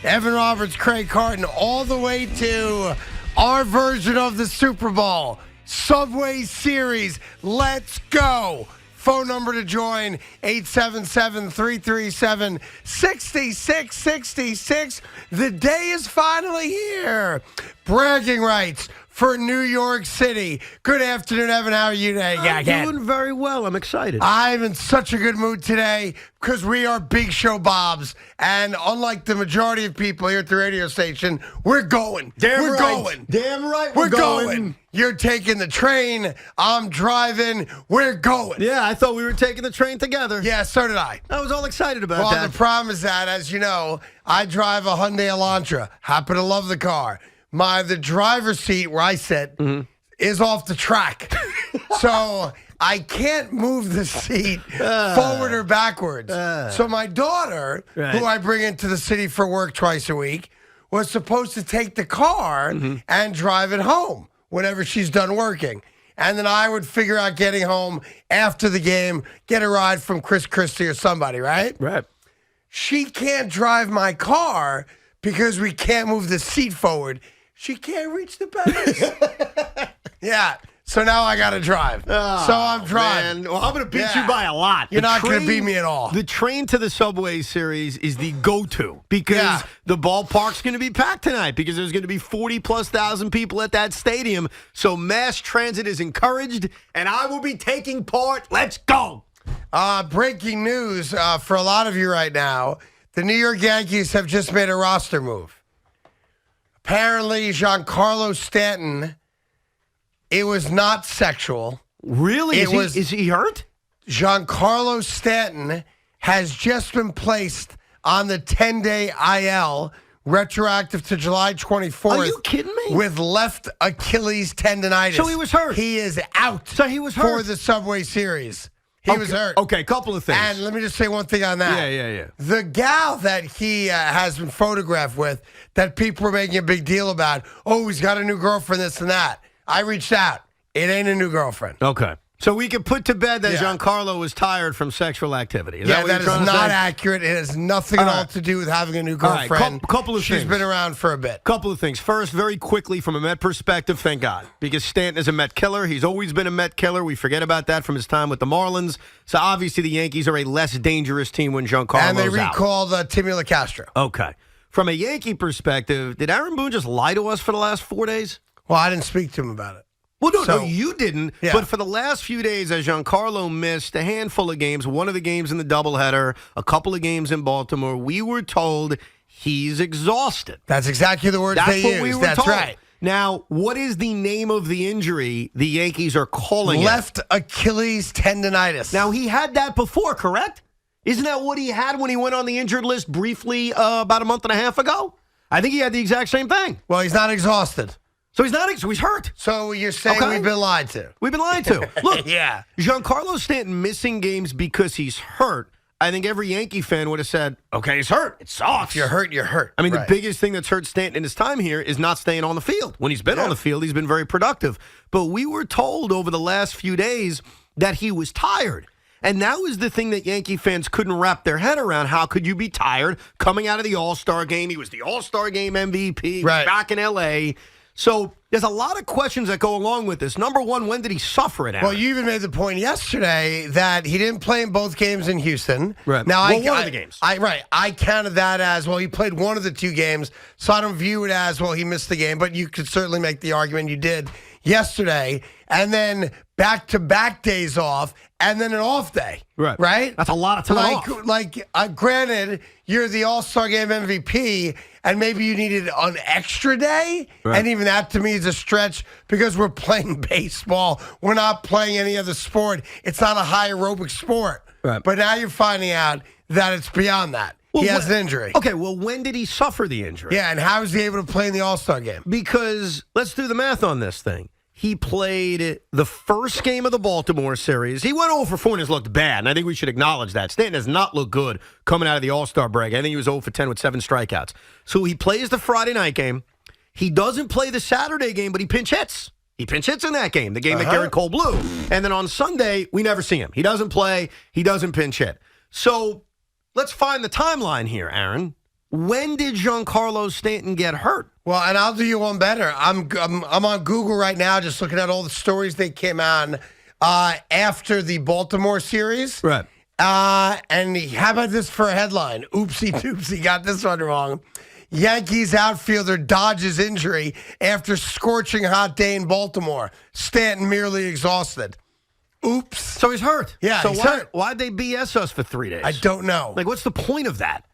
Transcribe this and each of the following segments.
Evan Roberts, Craig Carton, all the way to our version of the Super Bowl. Subway Series. Let's go. Phone number to join, 877-337-6666. The day is finally here. Bragging rights for New York City. Good afternoon, Evan. How are you today? I'm doing very well. I'm excited. I'm in such a good mood today because we are Big Show Bobs. And unlike the majority of people here at the radio station, we're going. We're going. Damn right We're going. You're taking the train. I'm driving. We're going. Yeah, I thought we were taking the train together. Yeah, so did I. I was all excited about Well, that. the problem is that, as you know, I drive a Hyundai Elantra. Happen to love the car. The driver's seat where I sit is off the track. So I can't move the seat forward or backwards. So my daughter, who I bring into the city for work twice a week, was supposed to take the car and drive it home whenever she's done working. And then I would figure out getting home after the game, get a ride from Chris Christie or somebody, right? Right. She can't drive my car because we can't move the seat forward. She can't reach the pedals. Yeah. So now I got to drive. So I'm driving. Man. Well, I'm going to beat you by a lot. You're not going to beat me at all. The train to the Subway Series is the go-to because the ballpark's going to be packed tonight because there's going to be 40-plus thousand people at that stadium. So mass transit is encouraged, and I will be taking part. Let's go. Breaking news for a lot of you right now. The New York Yankees have just made a roster move. Apparently, Giancarlo Stanton, it was not sexual. Really? Is he hurt? Giancarlo Stanton has just been placed on the 10-day IL, retroactive to July 24th. Are you kidding me? With left Achilles tendonitis. So he was hurt. He is out. So he was hurt for the Subway Series. He was hurt. Okay, couple of things. And let me just say one thing on that. Yeah. The gal that he has been photographed with, that people are making a big deal about, oh, he's got a new girlfriend, this and that. I reached out. It ain't a new girlfriend. Okay. So we can put to bed that Giancarlo was tired from sexual activity. Is that is not accurate. It has nothing at all to do with having a new girlfriend. Couple of things. She's been around for a bit. Couple of things. First, very quickly, from a Met perspective, thank God. Because Stanton is a Met killer. He's always been a Met killer. We forget about that from his time with the Marlins. So obviously the Yankees are a less dangerous team when Giancarlo's out. And they recalled Timmy LaCastro. Okay. From a Yankee perspective, did Aaron Boone just lie to us for the last 4 days? Well, I didn't speak to him about it. Well, no, you didn't. Yeah. But for the last few days, as Giancarlo missed a handful of games, one of the games in the doubleheader, a couple of games in Baltimore, we were told he's exhausted. That's exactly the words they used. We were That's told. right. Now, what is the name of the injury the Yankees are calling left Achilles tendonitis. Now, he had that before, correct? Isn't that what he had when he went on the injured list briefly about a month and a half ago? I think he had the exact same thing. Well, he's not exhausted. So he's not. So he's hurt. So you're saying we've been lied to? We've been lied to. Look, yeah. Giancarlo Stanton missing games because he's hurt. I think every Yankee fan would have said, okay, he's hurt. It sucks. If you're hurt, you're hurt. I mean, the biggest thing that's hurt Stanton in his time here is not staying on the field. When he's been on the field, he's been very productive. But we were told over the last few days that he was tired. And that was the thing that Yankee fans couldn't wrap their head around. How could you be tired coming out of the All-Star game? He was the All-Star game MVP. Back in L.A., So there's a lot of questions that go along with this. Number one, when did he suffer it, Aaron? Well, you even made the point yesterday that he didn't play in both games in Houston. Right. Now, one of the games. I counted that as, well, he played one of the two games, so I don't view it as, well, he missed the game. But you could certainly make the argument you did yesterday. And then back-to-back days off, and then an off day. Right? That's a lot of time off. Granted, you're the All-Star Game MVP, and maybe you needed an extra day. Right. And even that, to me, is a stretch because we're playing baseball. We're not playing any other sport. It's not a high aerobic sport. Right. But now you're finding out that it's beyond that. Well, he has an injury. Okay, well, when did he suffer the injury? Yeah, and how is he able to play in the All-Star Game? Because let's do the math on this thing. He played the first game of the Baltimore series. He went 0 for 4 and has looked bad, and I think we should acknowledge that. Stanton has not looked good coming out of the All-Star break. I think he was 0 for 10 with 7 strikeouts. So he plays the Friday night game. He doesn't play the Saturday game, but he pinch hits. He pinch hits in that game, the game that Garrett Cole blew. And then on Sunday, we never see him. He doesn't play. He doesn't pinch hit. So let's find the timeline here, Aaron. When did Giancarlo Stanton get hurt? Well, and I'll do you one better. I'm on Google right now, just looking at all the stories that came on after the Baltimore series. Right. And how about this for a headline? Oopsie doopsie, got this one wrong. Yankees outfielder dodges injury after scorching hot day in Baltimore. Stanton merely exhausted. Oops. So he's hurt. Yeah, so he's hurt. Why'd they BS us for 3 days? I don't know. Like, what's the point of that?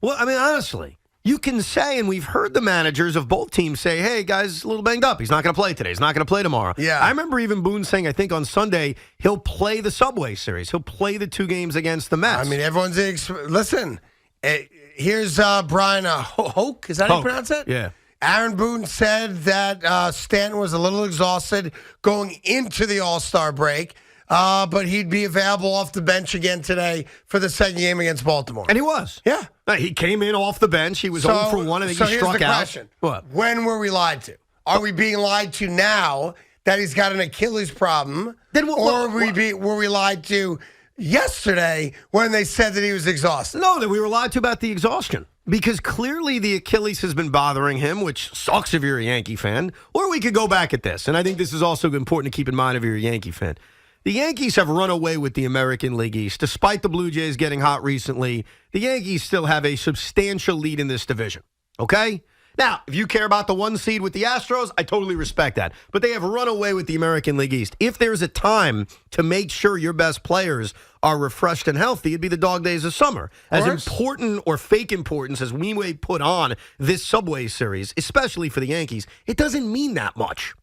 Well, I mean, honestly, you can say, and we've heard the managers of both teams say, hey, guys, a little banged up. He's not going to play today. He's not going to play tomorrow. Yeah. I remember even Boone saying, I think on Sunday, he'll play the Subway Series. He'll play the 2 games against the Mets. I mean, everyone's... Listen, here's Brian Hoke. Is that how you pronounce it? Yeah. Aaron Boone said that Stanton was a little exhausted going into the All-Star break, but he'd be available off the bench again today for the second game against Baltimore. And he was. Yeah. He came in off the bench. He was 0 for 1. I think he struck out. So here's the question. What? When were we lied to? Are we being lied to now that he's got an Achilles problem? Or were we lied to yesterday when they said that he was exhausted? No, that we were lied to about the exhaustion. Because clearly the Achilles has been bothering him, which sucks if you're a Yankee fan. Or we could go back at this, and I think this is also important to keep in mind if you're a Yankee fan. The Yankees have run away with the American League East. Despite the Blue Jays getting hot recently, the Yankees still have a substantial lead in this division. Okay? Now, if you care about the 1 seed with the Astros, I totally respect that. But they have run away with the American League East. If there's a time to make sure your best players are refreshed and healthy, it'd be the dog days of summer. As important or fake importance as we may put on this Subway Series, especially for the Yankees, it doesn't mean that much.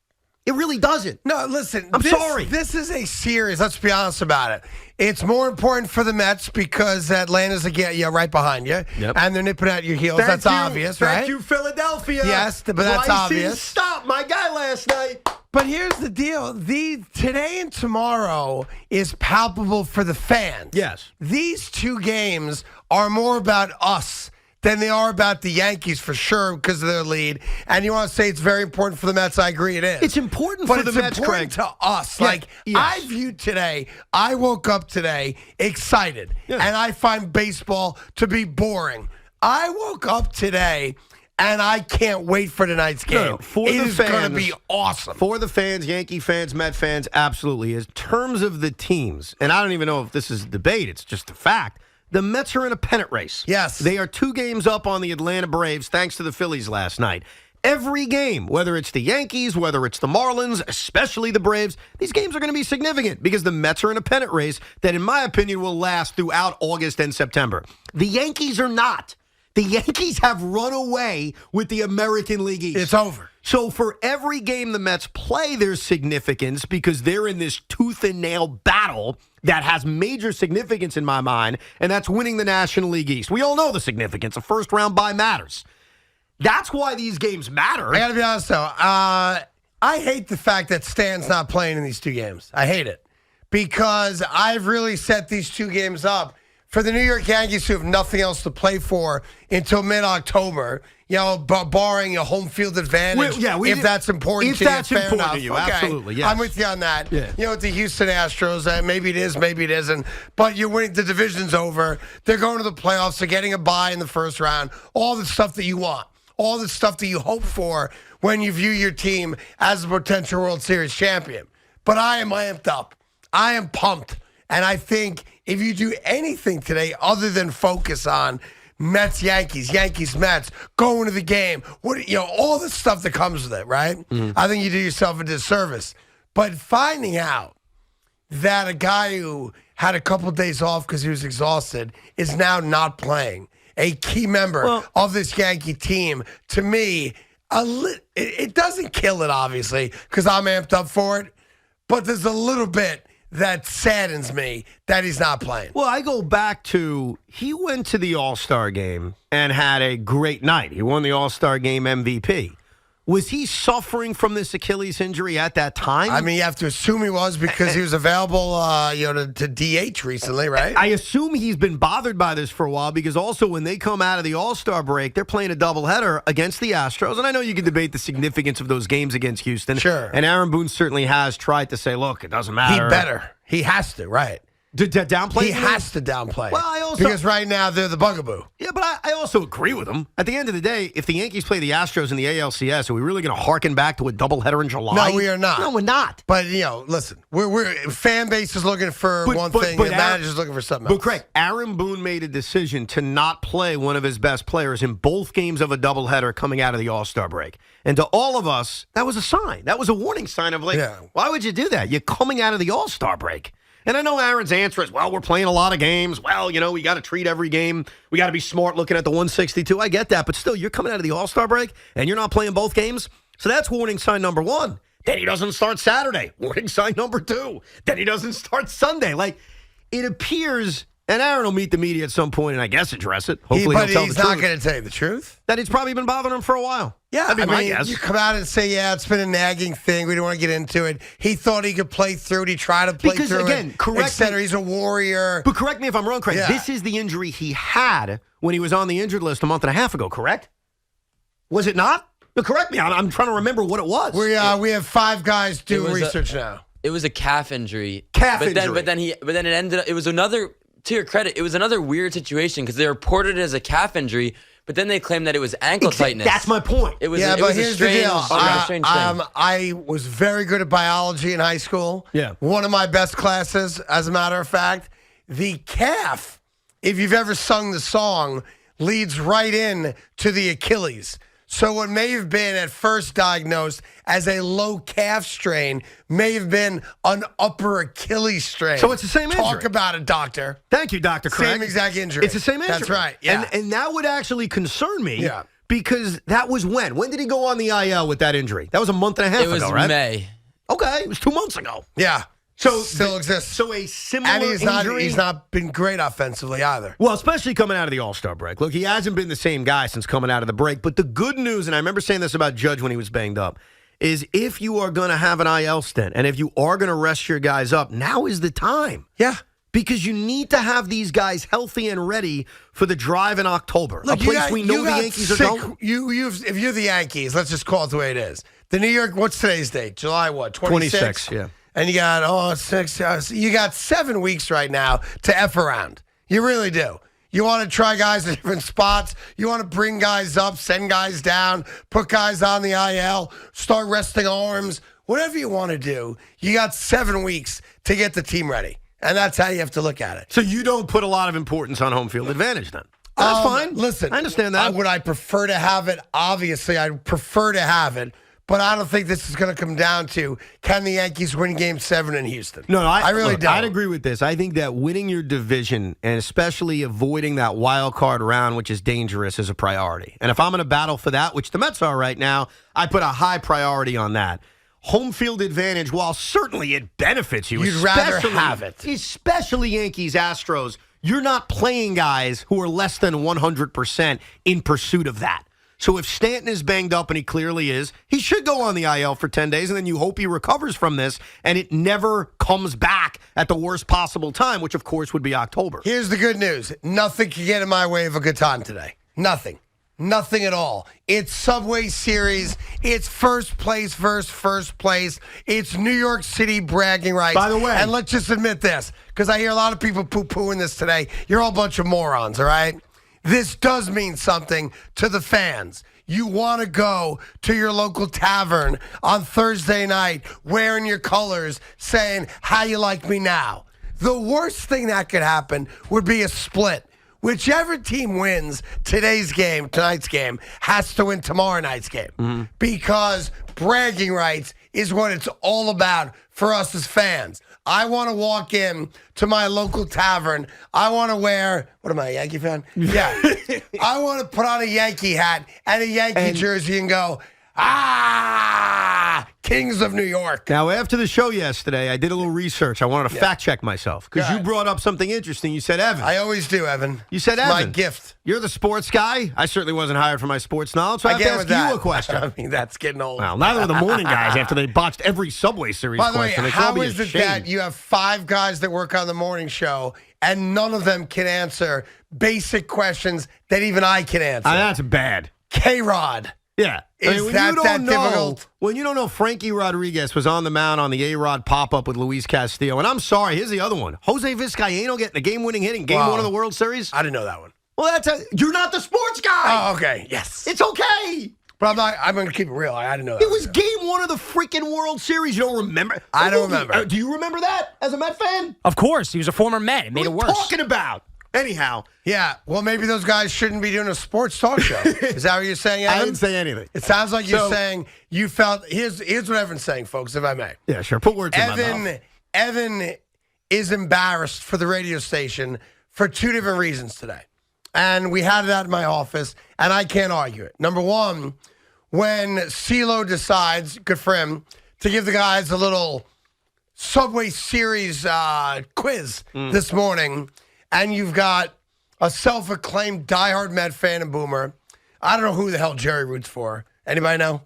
It really doesn't. No, listen. I'm sorry. This is a series. Let's be honest about it. It's more important for the Mets because Atlanta's again, right behind you. Yep. And they're nipping at your heels. That's obvious, right? Thank you, Philadelphia. Yes, but that's obvious. Stop my guy last night. But here's the deal. Today and tomorrow is palpable for the fans. Yes. These 2 games are more about us than they are about the Yankees for sure because of their lead. And you want to say it's very important for the Mets. I agree it is. It's important for the Mets, Craig. It's important to us. Yeah, I viewed today, I woke up today excited, and I find baseball to be boring. I woke up today, and I can't wait for tonight's game. No, for it the is fans, going to be awesome. For the fans, Yankee fans, Met fans, absolutely. In terms of the teams, and I don't even know if this is a debate, it's just a fact. The Mets are in a pennant race. Yes. They are 2 games up on the Atlanta Braves thanks to the Phillies last night. Every game, whether it's the Yankees, whether it's the Marlins, especially the Braves, these games are going to be significant because the Mets are in a pennant race that, in my opinion, will last throughout August and September. The Yankees are not. The Yankees have run away with the American League East. It's over. So for every game the Mets play, there's significance because they're in this tooth and nail battle that has major significance in my mind, and that's winning the National League East. We all know the significance. A first-round bye matters. That's why these games matter. I got to be honest, though. I hate the fact that Stan's not playing in these 2 games. I hate it because I've really set these 2 games up for the New York Yankees who have nothing else to play for until mid-October, barring a home field advantage, if that's important to you. If that's important to you, absolutely, yes. I'm with you on that. Yeah. With the Houston Astros, maybe it is, maybe it isn't, but you're winning, the division's over. They're going to the playoffs. They're getting a bye in the first round. All the stuff that you want. All the stuff that you hope for when you view your team as a potential World Series champion. But I am amped up. I am pumped. And I think if you do anything today other than focus on Mets, Yankees, Yankees, Mets, going to the game, all the stuff that comes with it, right? I think you do yourself a disservice. But finding out that a guy who had a couple of days off because he was exhausted is now not playing, a key member of this Yankee team, to me, it doesn't kill it, obviously, because I'm amped up for it, but there's a little bit that saddens me that he's not playing. Well, I go back to he went to the All-Star game and had a great night. He won the All-Star game MVP. Was he suffering from this Achilles injury at that time? I mean, you have to assume he was because he was available to DH recently, right? I assume he's been bothered by this for a while because also when they come out of the All-Star break, they're playing a doubleheader against the Astros. And I know you can debate the significance of those games against Houston. Sure. And Aaron Boone certainly has tried to say, look, it doesn't matter. He better. He has to, right? To downplay? He has to downplay. Well, I also Because right now they're the bugaboo. Yeah, but I also agree with him. At the end of the day, if the Yankees play the Astros in the ALCS, are we really going to harken back to a doubleheader in July? No, we are not. No, we're not. But, listen, we're fan base is looking for one thing, and the manager's looking for something else. But, Craig, Aaron Boone made a decision to not play one of his best players in both games of a doubleheader coming out of the All-Star break. And to all of us, that was a sign. That was a warning sign of, why would you do that? You're coming out of the All-Star break. And I know Aaron's answer is, well, we're playing a lot of games. Well, we got to treat every game. We got to be smart looking at the 162. I get that. But still, you're coming out of the All-Star break, and you're not playing both games. So that's warning sign number one. Then he doesn't start Saturday. Warning sign number two. Then he doesn't start Sunday. It appears, and Aaron will meet the media at some point and I guess address it. Hopefully but he'll tell he's the not truth. going to tell you the truth. That it's probably been bothering him for a while. Yeah, That'd be my guess. You come out and say, it's been a nagging thing. We don't want to get into it. He thought he could play through it. He tried to play Because, through again, it, correct etc. me- He's a warrior. But correct me if I'm wrong, Craig. Yeah. This is the injury he had when he was on the injured list a month and a half ago, correct? Was it not? No, correct me. I'm trying to remember what it was. We have 5 guys doing research now. It was a calf injury. Injury. But then it ended up, it was another, to your credit, it was another weird situation because they reported it as a calf injury, but then they claimed that it was ankle tightness. That's my point. It was, but it was here's a strange, the deal. strange thing. I was very good at biology in high school. Yeah. One of my best classes, as a matter of fact. The calf, if you've ever sung the song, leads right in to the Achilles. So what may have been at first diagnosed as a low calf strain may have been an upper Achilles strain. So it's the same injury. Talk about it, doctor. Thank you, Dr. Craig. Same exact injury. It's the same injury. That's right. Yeah. And that would actually concern me. Yeah. Because that was when? When did he go on the IL with that injury? That was a month and a half It was ago, right? May. Okay, it was 2 months ago. Yeah. So still exists. So a similar And injury. he's not been great offensively either. Well, especially coming out of the All-Star break. Look, he hasn't been the same guy since coming out of the break. But the good news, and I remember saying this about Judge when he was banged up, is if you are going to have an IL stint and if you are going to rest your guys up, now is the time. Yeah. Because you need to have these guys healthy and ready for the drive in October. Look, a place we know the Yankees are going. If you're the Yankees, let's just call it the way it is. The New York, what's today's date? July what? 26? yeah. And you got, 6, you got 7 weeks right now to F around. You really do. You want to try guys in different spots. You want to bring guys up, send guys down, put guys on the IL, start resting arms, whatever you want to do. You got 7 weeks to get the team ready. And that's how you have to look at it. So you don't put a lot of importance on home field advantage then? That's fine. Listen, I understand that. Would I prefer to have it? Obviously, I'd prefer to have it. But I don't think this is going to come down to can the Yankees win Game 7 in Houston. No, I really don't. I'd agree with this. I think that winning your division and especially avoiding that wild card round, which is dangerous, is a priority. And if I'm going to battle for that, which the Mets are right now, I put a high priority on that. Home field advantage, while certainly it benefits you, You'd rather have it. Especially Yankees, Astros, you're not playing guys who are less than 100% in pursuit of that. So if Stanton is banged up, and he clearly is, he should go on the IL for 10 days, and then you hope he recovers from this, and it never comes back at the worst possible time, which, of course, would be October. Here's the good news. Nothing can get in my way of a good time today. Nothing. Nothing at all. It's Subway Series. It's first place versus first place. It's New York City bragging rights. By the way. And let's just admit this, because I hear a lot of people poo-pooing this today. You're all a bunch of morons, all right? This does mean something to the fans. You want to go to your local tavern on Thursday night wearing your colors saying, how you like me now? The worst thing that could happen would be a split. Whichever team wins tonight's game, has to win tomorrow night's game. Because bragging rights is what it's all about for us as fans. I want to walk in to my local tavern. I want to wear, what am I, a Yankee fan? Yeah. I want to put on a Yankee hat and a Yankee jersey and go, Kings of New York. Now, after the show yesterday, I did a little research. I wanted to fact check myself because you brought up something interesting. You said Evan. I always do, Evan. You said It's Evan. my gift. You're the sports guy. I certainly wasn't hired for my sports knowledge, so I have to ask you a question. I mean, that's getting old. Well, neither were the morning guys after they botched every Subway Series By the way, question. They how called me is a it shame. that you have 5 guys that work on the morning show and none of them can answer basic questions that even I can answer? That's bad. K-Rod. Yeah. Is when that you don't know, difficult? When you don't know Frankie Rodriguez was on the mound on the A-Rod pop-up with Luis Castillo, and I'm sorry, here's the other one. Jose Vizcaino getting a game-winning hit in Game 1 of the World Series. I didn't know that one. Well, you're not the sports guy. Oh, okay. Yes. It's okay. But I'm going to keep it real. I didn't know that. It was Game 1 of the freaking World Series. You don't remember? I don't remember. Do you remember that as a Met fan? Of course, he was a former Met. It made it What are worse. you talking about? Anyhow. Yeah. Well, maybe those guys shouldn't be doing a sports talk show. Is that what you're saying, Evan? I didn't say anything. It sounds like you're saying you felt. Here's what Evan's saying, folks, if I may. Yeah, sure. Put words in my mouth. Evan is embarrassed for the radio station for two different reasons today. And we had it out in my office, and I can't argue it. Number one, when CeeLo decides, good for him, to give the guys a little Subway Series quiz this morning, and you've got a self-acclaimed diehard Met fan and Boomer. I don't know who the hell Jerry roots for. Anybody know?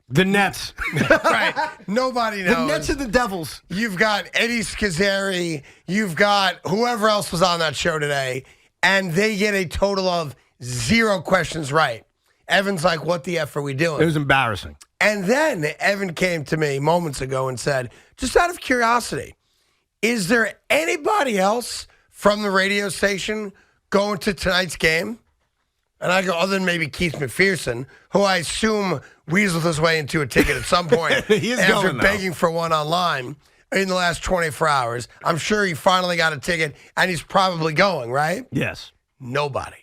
The Nets. Right. Nobody knows. The Nets and the Devils. You've got Eddie Schizzeri. You've got whoever else was on that show today, and they get a total of 0 questions right. Evan's like, what the F are we doing? It was embarrassing. And then Evan came to me moments ago and said, just out of curiosity, is there anybody else from the radio station going to tonight's game? And I go, other than maybe Keith McPherson, who I assume weaseled his way into a ticket at some point He is after going, begging for one online in the last 24 hours. I'm sure he finally got a ticket, and he's probably going, right? Yes. Nobody.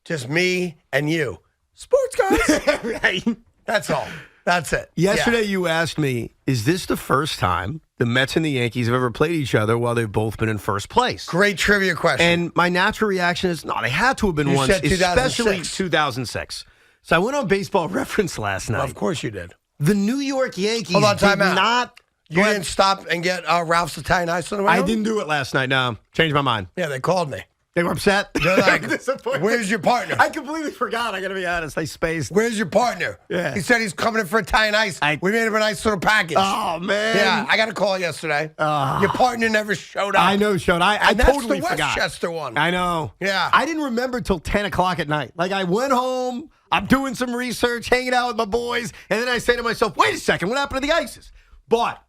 Just me and you. Sports guys. Right. That's all. That's it. Yesterday Yeah. you asked me, is this the first time the Mets and the Yankees have ever played each other while they've both been in first place? Great trivia question. And my natural reaction is, no, they had to have been You once, said especially 2006. 2006. So I went on Baseball Reference last night. Of course you did. The New York Yankees Hold on, time did out. not. You didn't stop and get Ralph's Italian Ice on the way I home? didn't do it last night. No, changed my mind. Yeah, they called me. They were upset. They're like, I'm disappointed. where's your partner? I completely forgot. I got to be honest. I spaced. Where's your partner? Yeah. He said he's coming in for Italian Ice. We made him a nice little package. Oh, man. Yeah, I got a call yesterday. Your partner never showed up. I know, Sean. I And that's totally the forgot. Westchester one. I know. Yeah. I didn't remember till 10 o'clock at night. Like, I went home, I'm doing some research, hanging out with my boys, and then I say to myself, wait a second, what happened to the Ices? But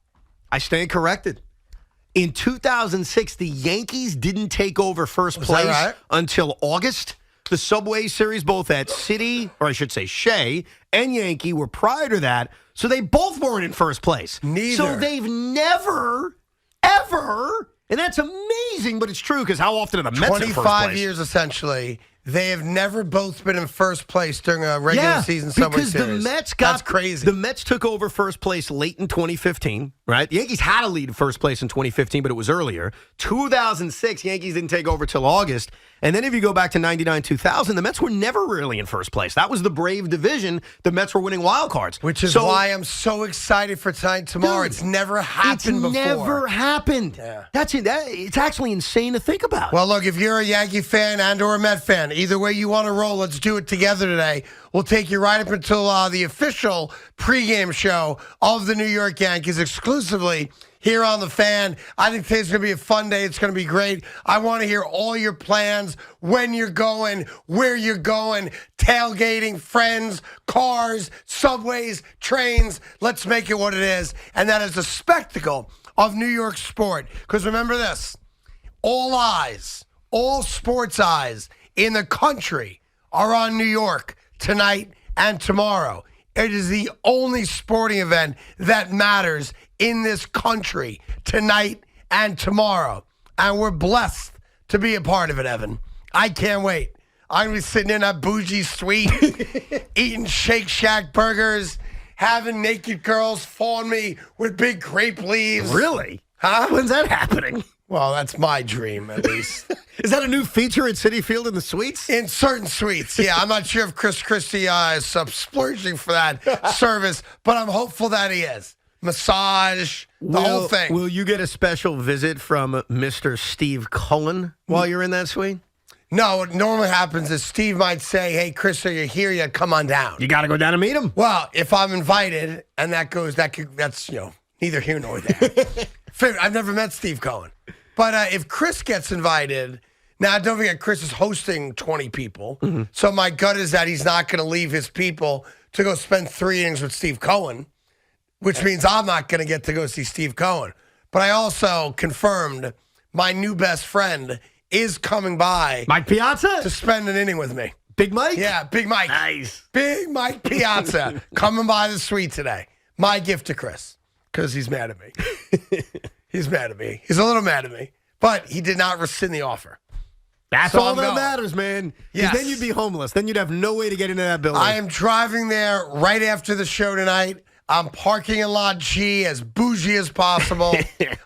I stand corrected. In 2006, the Yankees didn't take over first place right? until August. The Subway Series, both at City, or I should say Shea, and Yankee were prior to that, so they both weren't in first place. Neither. So they've never, ever, and that's amazing, but it's true, because how often are the Mets in first 25 place? years, essentially. They have never both been in first place during a regular season Subway because Series. the Mets got That's crazy. The Mets took over first place late in 2015, right? The Yankees had a lead in first place in 2015, but it was earlier. 2006, Yankees didn't take over till August. And then if you go back to 99, 2000, the Mets were never really in first place. That was the Brave division. The Mets were winning wild cards. Which is why I'm so excited for tonight and tomorrow. Dude, It's never happened before. Never happened. Yeah. That's it. It's actually insane to think about. Well, look, if you're a Yankee fan and or a Met fan, either way you want to roll, let's do it together today. We'll take you right up until the official pregame show of the New York Yankees exclusively here on The Fan. I think today's going to be a fun day. It's going to be great. I want to hear all your plans, when you're going, where you're going, tailgating, friends, cars, subways, trains. Let's make it what it is. And that is a spectacle of New York sport. Because remember this, all eyes, all sports eyes in the country are on New York tonight and tomorrow. It is the only sporting event that matters in this country tonight and tomorrow. And we're blessed to be a part of it, Evan. I can't wait. I'm going to be sitting in that bougie suite, eating Shake Shack burgers, having naked girls fawn me with big grape leaves. Really? Huh? When's that happening? Well, that's my dream, at least. Is that a new feature at Citi Field in the suites? In certain suites, yeah. I'm not sure if Chris Christie is splurging for that service, but I'm hopeful that he is. Massage, the whole thing. Will you get a special visit from Mr. Steve Cullen while you're in that suite? No, what normally happens is Steve might say, hey, Chris, are you here yet? Come on down. You got to go down and meet him. Well, if I'm invited and that's, neither here nor there. I've never met Steve Cohen. But if Chris gets invited, Now, don't forget, Chris is hosting 20 people. Mm-hmm. So my gut is that he's not going to leave his people to go spend 3 innings with Steve Cohen, which means I'm not going to get to go see Steve Cohen. But I also confirmed my new best friend is coming by Mike Piazza? to spend an inning with me. Big Mike? Yeah, Big Mike. Nice. Big Mike Piazza coming by the suite today. My gift to Chris, because he's mad at me. He's mad at me. He's a little mad at me. But he did not rescind the offer. That's So all I'm that going. matters, man. 'Cause Yes. then you'd be homeless. Then you'd have no way to get into that building. I am driving there right after the show tonight. I'm parking in Lot G as bougie as possible.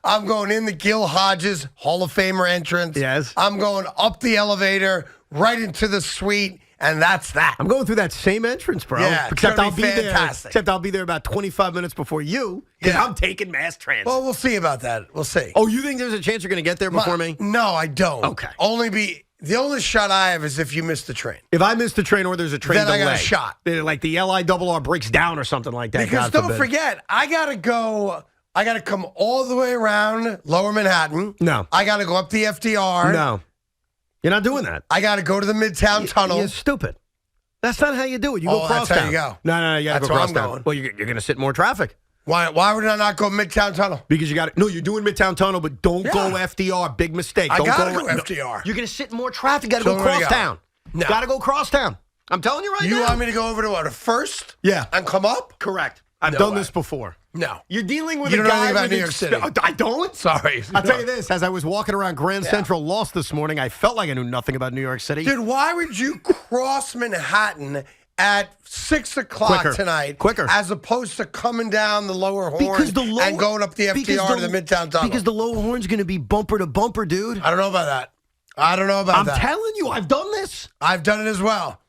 I'm going in the Gil Hodges Hall of Famer entrance. Yes. I'm going up the elevator right into the suite, and that's that. I'm going through that same entrance, bro. Yeah, it's except gonna I'll be be there. fantastic. Except I'll be there about 25 minutes before you because Yeah. I'm taking mass transit. Well, we'll see about that. We'll see. Oh, you think there's a chance you're going to get there before me? No, I don't. Okay. The only shot I have is if you miss the train. If I miss the train or there's a train Then I delay, got a shot. Like the LIRR breaks down or something like that. Because God don't forbid. forget, I got to come all the way around Lower Manhattan. No. I got to go up the FDR. No, you're not doing that. I got to go to the Midtown Tunnel. You're stupid. That's not how you do it. You Oh, go that's cross how you town. go. No, you got to That's go where cross I'm town. going. Well, you're going to sit in more traffic. Why would I not go Midtown Tunnel? Because you got to. No, you're doing Midtown Tunnel, but don't go Yeah. FDR. Big mistake. I Don't gotta go go FDR. You're going to sit in more traffic. Got to So go where do we cross go? town. No. Got to go cross town. I'm telling you right now. You want me to go over to what, a first? Yeah. And come up? Correct. I've No done way. this before. No. You're dealing with You a don't know guy anything about with New York City. I don't. Sorry. I'll tell you this. As I was walking around Grand Central Lost this morning, I felt like I knew nothing about New York City. Dude, why would you cross Manhattan at 6 o'clock Quicker. tonight Quicker. as opposed to coming down the Lower Horn and going up the because FDR to the Midtown Tunnel? Because the lower horn's going to be bumper to bumper, dude. I don't know about that. I don't know about I'm that. telling you, I've done this. I've done it as well.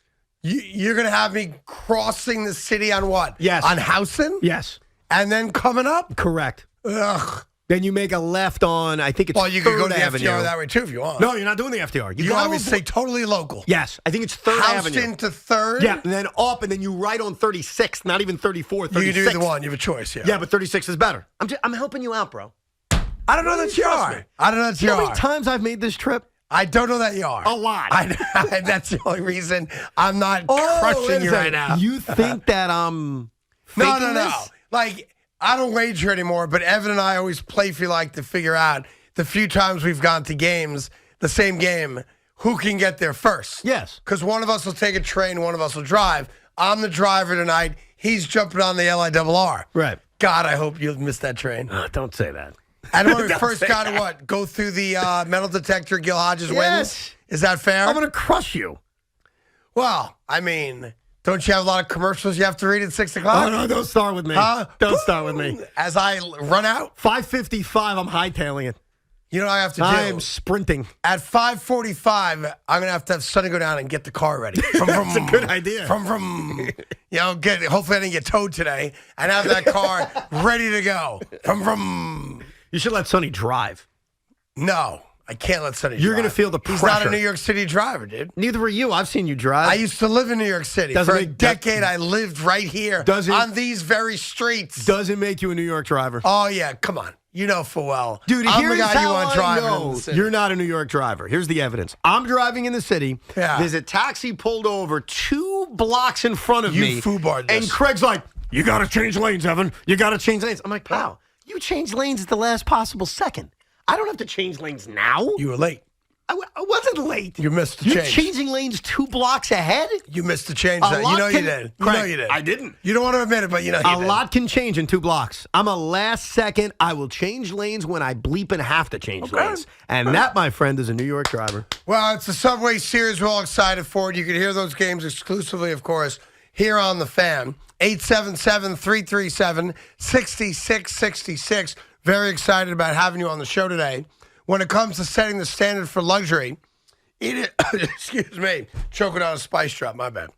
You're going to have me crossing the city on what? Yes. On Howson? Yes. And then coming up? Correct. Ugh. Then you make a left on, I think it's Well, you could go to 3rd the Avenue. FDR that way too if you want. No, you're not doing the FDR. you gotta want me to stay totally local. Yes, I think it's 3rd Houston Avenue. to 3rd? Yeah, and then up, and then you right on 36th, not even 34, You 36th. can do either one. You have a choice, yeah. Yeah, but 36 is better. I'm helping you out, bro. I don't know that you trust me. are. I don't know that you You know how are. many times I've made this trip? I don't know that you are. A lot. That's the only reason I'm not wait crushing a you second. right now. You think that I'm No, faking no. this? Like, I don't wager anymore, but Evan and I always playfully like to figure out the few times we've gone to games, the same game, who can get there first. Yes. Because one of us will take a train, one of us will drive. I'm the driver tonight. He's jumping on the LIRR. Right. God, I hope you missed that train. Don't say that. And when we first got to what? Go through the metal detector, Gil Hodges wins? Yes. Is that fair? I'm going to crush you. Well, I mean, don't you have a lot of commercials you have to read at 6 o'clock? Oh, no, don't start with me. Huh? Don't start with me. As I run out, 5:55, I'm hightailing it. you know what I have to do? I am sprinting. At 5:45, I'm going to have Sonny go down and get the car ready. That's a good idea. Hopefully I didn't get towed today and have that car ready to go. You should let Sonny drive. No, I can't let Sonny You're drive. going to feel the He's not a pressure. New York City driver, dude. Neither are you. I've seen you drive. I used to live in New York City. Doesn't For a make- decade, I lived right here on these very streets. Doesn't make you a New York driver. Oh, yeah, come on. You know full well. Dude, I'm here's the guy you how want I driving in know the city. you're not a New York driver. Here's the evidence. I'm driving in the city. Yeah. There's a taxi pulled over 2 blocks in front of You me. foobarred this. And Craig's like, you got to change lanes, Evan. You got to change lanes. I'm like, pal, you changed lanes at the last possible second. I don't have to change lanes now. You were late. I wasn't late. You missed the You're change. changing lanes 2 blocks ahead? You missed the change. A That. You lot know you can- did. You Craig, know you did. I didn't. You don't want to admit it, but you know you A did. lot can change in 2 blocks. I'm a last second. I will change lanes when I bleep and have to change lanes. And that, my friend, is a New York driver. Well, it's the Subway Series. We're all excited for it. You can hear those games exclusively, of course, here on The Fan. 877-337-6666. Very excited about having you on the show today. When it comes to setting the standard for luxury, it is, excuse me, choking on a spice drop, my bad.